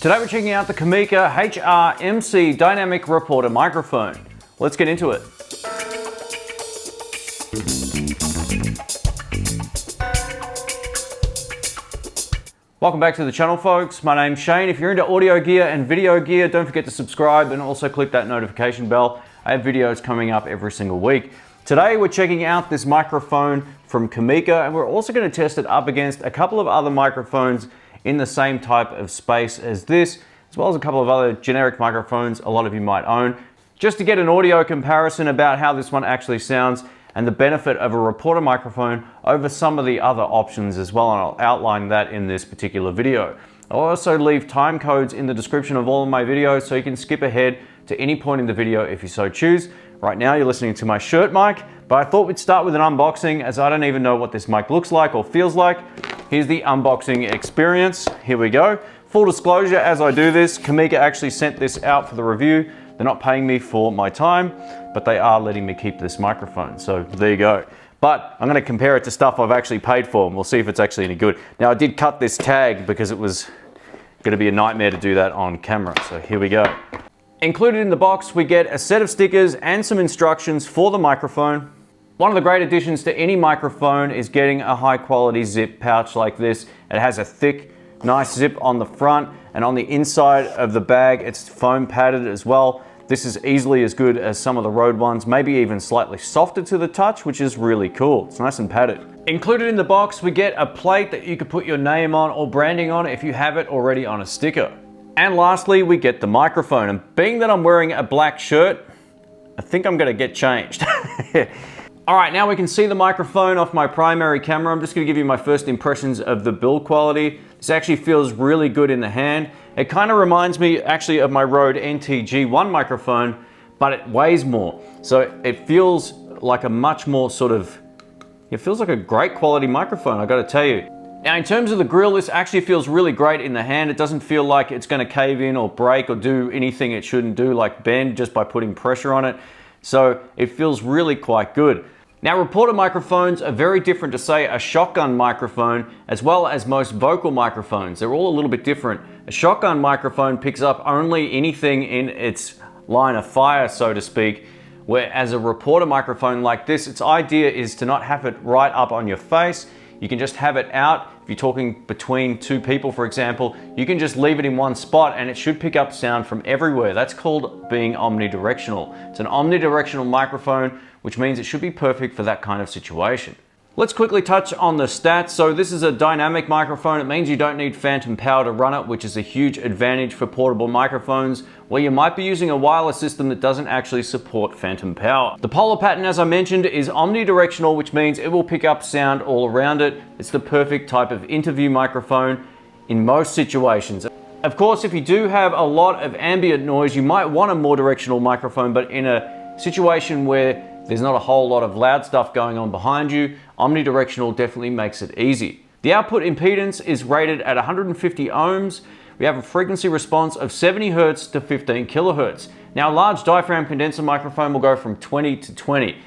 Today we're checking out the Kameka HR-MC Dynamic Reporter Microphone. Let's get into it. Welcome back to the channel, folks. My name's Shane. If you're into audio gear and video gear, don't forget to subscribe and also click that notification bell. I have videos coming up every single week. Today we're checking out this microphone from Kameka, and we're also going to test it up against a couple of other microphones in the same type of space as this, as well as a couple of other generic microphones a lot of you might own, just to get an audio comparison about how this one actually sounds and the benefit of a reporter microphone over some of the other options as well, and I'll outline that in this particular video. I'll also leave time codes in the description of all of my videos so you can skip ahead to any point in the video if you so choose. Right now you're listening to my shirt mic, but I thought we'd start with an unboxing as I don't even know what this mic looks like or feels like. Here's the unboxing experience. Here we go. Full disclosure, as I do this, Kameka actually sent this out for the review. They're not paying me for my time, but they are letting me keep this microphone. So there you go. But I'm gonna compare it to stuff I've actually paid for and we'll see if it's actually any good. Now I did cut this tag because it was gonna be a nightmare to do that on camera. So here we go. Included in the box, we get a set of stickers and some instructions for the microphone. One of the great additions to any microphone is getting a high quality zip pouch like this. It has a thick, nice zip on the front, and on the inside of the bag, it's foam padded as well. This is easily as good as some of the Rode ones, maybe even slightly softer to the touch, which is really cool. It's nice and padded. Included in the box, we get a plate that you could put your name on or branding on if you have it already on a sticker. And lastly, we get the microphone. And being that I'm wearing a black shirt, I think I'm gonna get changed. All right, now we can see the microphone off my primary camera. I'm just gonna give you my first impressions of the build quality. This actually feels really good in the hand. It kind of reminds me actually of my Rode NT-G1 microphone, but it weighs more. So it feels like a much more it feels like a great quality microphone, I gotta tell you. Now in terms of the grill, this actually feels really great in the hand. It doesn't feel like it's gonna cave in or break or do anything it shouldn't do, like bend just by putting pressure on it. So it feels really quite good. Now reporter microphones are very different to say a shotgun microphone, as well as most vocal microphones. They're all a little bit different. A shotgun microphone picks up only anything in its line of fire, so to speak, whereas a reporter microphone like this, its idea is to not have it right up on your face. You can just have it out. If you're talking between two people, for example, you can just leave it in one spot and it should pick up sound from everywhere. That's called being omnidirectional. It's an omnidirectional microphone, which means it should be perfect for that kind of situation. Let's quickly touch on the stats. So this is a dynamic microphone. It means you don't need phantom power to run it, which is a huge advantage for portable microphones, where you might be using a wireless system that doesn't actually support phantom power. The polar pattern, as I mentioned, is omnidirectional, which means it will pick up sound all around it. It's the perfect type of interview microphone in most situations. Of course, if you do have a lot of ambient noise, you might want a more directional microphone, but in a situation where there's not a whole lot of loud stuff going on behind you, omnidirectional definitely makes it easy. The output impedance is rated at 150 ohms. We have a frequency response of 70 hertz to 15 kilohertz. Now a large diaphragm condenser microphone will go from 20 to 20.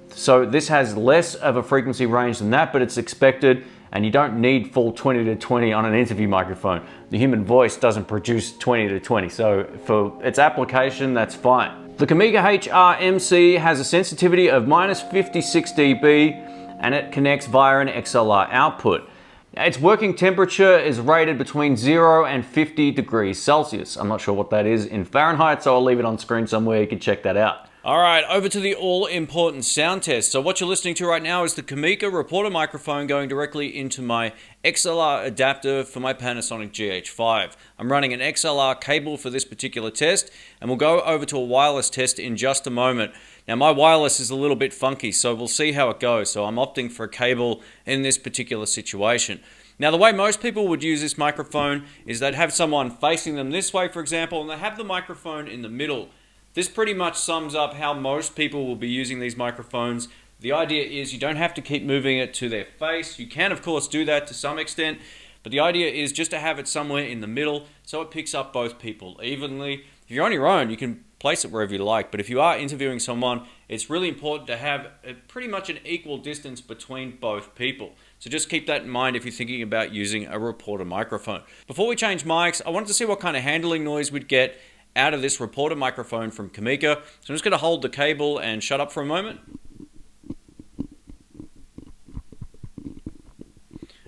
So this has less of a frequency range than that, but it's expected, and you don't need full 20 to 20 on an interview microphone. The human voice doesn't produce 20 to 20, so for its application, that's fine. The Kameka HR-MC has a sensitivity of -56 dB, and it connects via an XLR output. Its working temperature is rated between 0 and 50 degrees Celsius. I'm not sure what that is in Fahrenheit, so I'll leave it on screen somewhere. You can check that out. All right, over to the all-important sound test. So what you're listening to right now is the Kameka reporter microphone going directly into my XLR adapter for my Panasonic GH5. I'm running an XLR cable for this particular test, and we'll go over to a wireless test in just a moment. Now my wireless is a little bit funky, so we'll see how it goes. So I'm opting for a cable in this particular situation. Now the way most people would use this microphone is they'd have someone facing them this way, for example, and they have the microphone in the middle. This pretty much sums up how most people will be using these microphones. The idea is you don't have to keep moving it to their face. You can, of course, do that to some extent, but the idea is just to have it somewhere in the middle so it picks up both people evenly. If you're on your own, you can place it wherever you like, but if you are interviewing someone, it's really important to have pretty much an equal distance between both people. So just keep that in mind if you're thinking about using a reporter microphone. Before we change mics, I wanted to see what kind of handling noise we'd get out of this reporter microphone from Kameka. So I'm just going to hold the cable and shut up for a moment.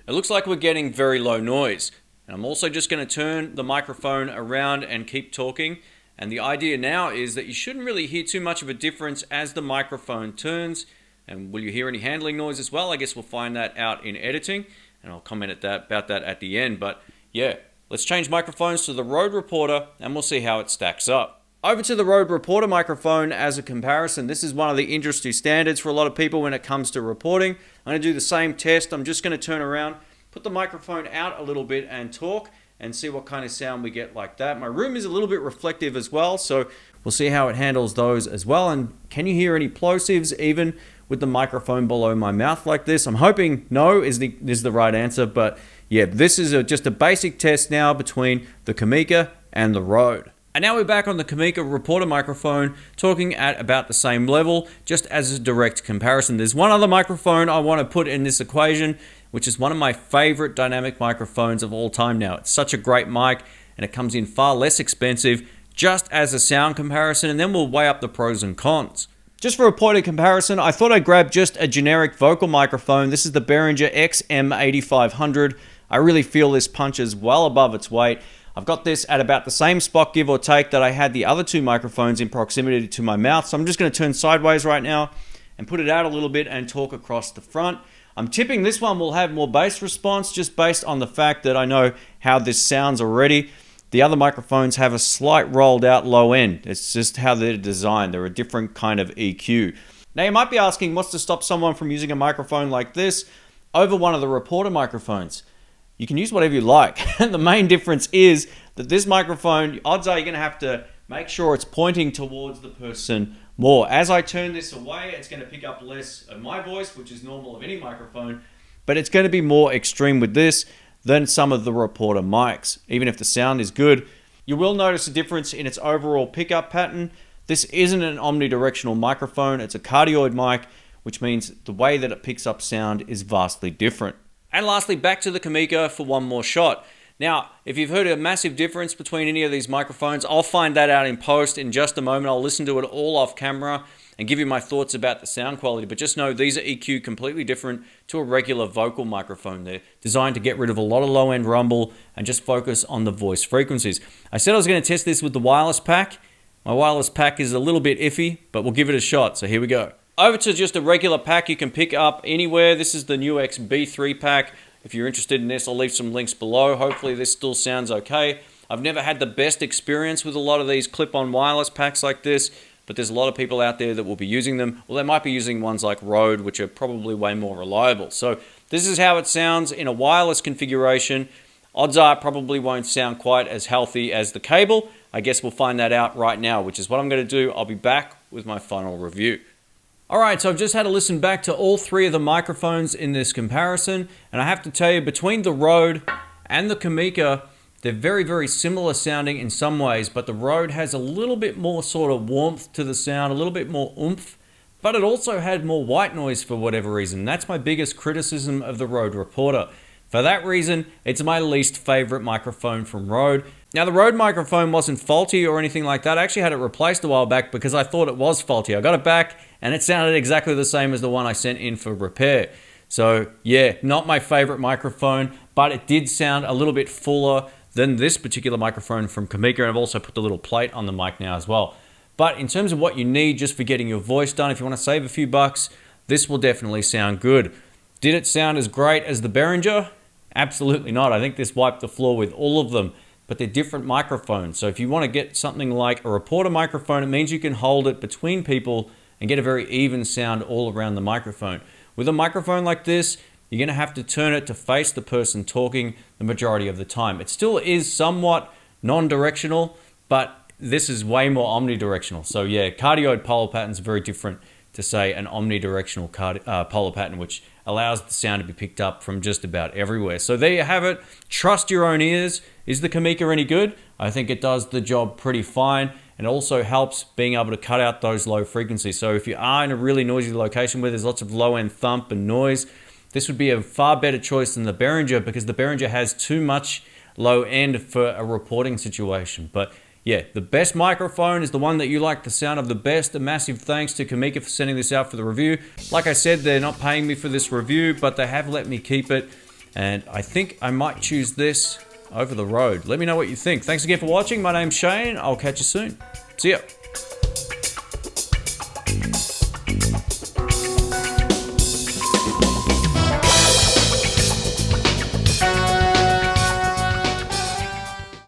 It looks like we're getting very low noise. And I'm also just going to turn the microphone around and keep talking. And the idea now is that you shouldn't really hear too much of a difference as the microphone turns. And will you hear any handling noise as well? I guess we'll find that out in editing. And I'll comment about that at the end. But yeah, let's change microphones to the Rode Reporter and we'll see how it stacks up. Over to the Rode Reporter microphone as a comparison. This is one of the industry standards for a lot of people when it comes to reporting. I'm going to do the same test. I'm just going to turn around, put the microphone out a little bit and talk and see what kind of sound we get like that. My room is a little bit reflective as well, so we'll see how it handles those as well. And can you hear any plosives even with the microphone below my mouth like this? I'm hoping no is the right answer, but yeah, this is just a basic test now between the Kameka and the Rode. And now we're back on the Kameka reporter microphone, talking at about the same level, just as a direct comparison. There's one other microphone I want to put in this equation, which is one of my favorite dynamic microphones of all time now. It's such a great mic, and it comes in far less expensive, just as a sound comparison, and then we'll weigh up the pros and cons. Just for a point of comparison, I thought I'd grab just a generic vocal microphone. This is the Behringer XM8500. I really feel this punches well above its weight. I've got this at about the same spot, give or take, that I had the other two microphones in proximity to my mouth. So I'm just going to turn sideways right now and put it out a little bit and talk across the front. I'm tipping this one will have more bass response just based on the fact that I know how this sounds already. The other microphones have a slight rolled out low end. It's just how they're designed. They're a different kind of EQ. Now you might be asking, what's to stop someone from using a microphone like this over one of the reporter microphones? You can use whatever you like. And the main difference is that this microphone, odds are you're going to have to make sure it's pointing towards the person more. As I turn this away, it's going to pick up less of my voice, which is normal of any microphone, but it's going to be more extreme with this than some of the reporter mics. Even if the sound is good, you will notice a difference in its overall pickup pattern. This isn't an omnidirectional microphone, it's a cardioid mic, which means the way that it picks up sound is vastly different. And lastly, back to the Kameka for one more shot. Now, if you've heard a massive difference between any of these microphones, I'll find that out in post in just a moment. I'll listen to it all off camera and give you my thoughts about the sound quality. But just know these are EQ completely different to a regular vocal microphone. They're designed to get rid of a lot of low-end rumble and just focus on the voice frequencies. I said I was going to test this with the wireless pack. My wireless pack is a little bit iffy, but we'll give it a shot. So here we go. Over to just a regular pack you can pick up anywhere. This is the NUX B3 pack. If you're interested in this, I'll leave some links below. Hopefully this still sounds okay. I've never had the best experience with a lot of these clip-on wireless packs like this, but there's a lot of people out there that will be using them. Well, they might be using ones like Rode, which are probably way more reliable. So this is how it sounds in a wireless configuration. Odds are it probably won't sound quite as healthy as the cable. I guess we'll find that out right now, which is what I'm going to do. I'll be back with my final review. Alright, so I've just had to listen back to all three of the microphones in this comparison, and I have to tell you, between the Rode and the Kameka, they're very, very similar sounding in some ways, but the Rode has a little bit more sort of warmth to the sound, a little bit more oomph, but it also had more white noise for whatever reason. That's my biggest criticism of the Rode Reporter. For that reason, it's my least favorite microphone from Rode. Now, the Rode microphone wasn't faulty or anything like that. I actually had it replaced a while back because I thought it was faulty. I got it back and it sounded exactly the same as the one I sent in for repair. So yeah, not my favorite microphone, but it did sound a little bit fuller than this particular microphone from Kameka, and I've also put the little plate on the mic now as well. But in terms of what you need just for getting your voice done, if you want to save a few bucks, this will definitely sound good. Did it sound as great as the Behringer? Absolutely not. I think this wiped the floor with all of them, but they're different microphones. So if you want to get something like a reporter microphone, it means you can hold it between people and get a very even sound all around the microphone. With a microphone like this, you're going to have to turn it to face the person talking the majority of the time. It still is somewhat non-directional, but this is way more omnidirectional. So yeah, cardioid polar patterns are very different to, say, an omnidirectional polar pattern, which allows the sound to be picked up from just about everywhere. So there you have it. Trust your own ears. Is the Kameka any good? I think it does the job pretty fine. And also helps being able to cut out those low frequencies. So if you are in a really noisy location where there's lots of low-end thump and noise, this would be a far better choice than the Behringer, because the Behringer has too much low end for a reporting situation. But yeah, the best microphone is the one that you like the sound of the best. A massive thanks to Kameka for sending this out for the review. Like I said, they're not paying me for this review, but they have let me keep it. And I think I might choose this over the Rode. Let me know what you think. Thanks again for watching. My name's Shane. I'll catch you soon. See ya.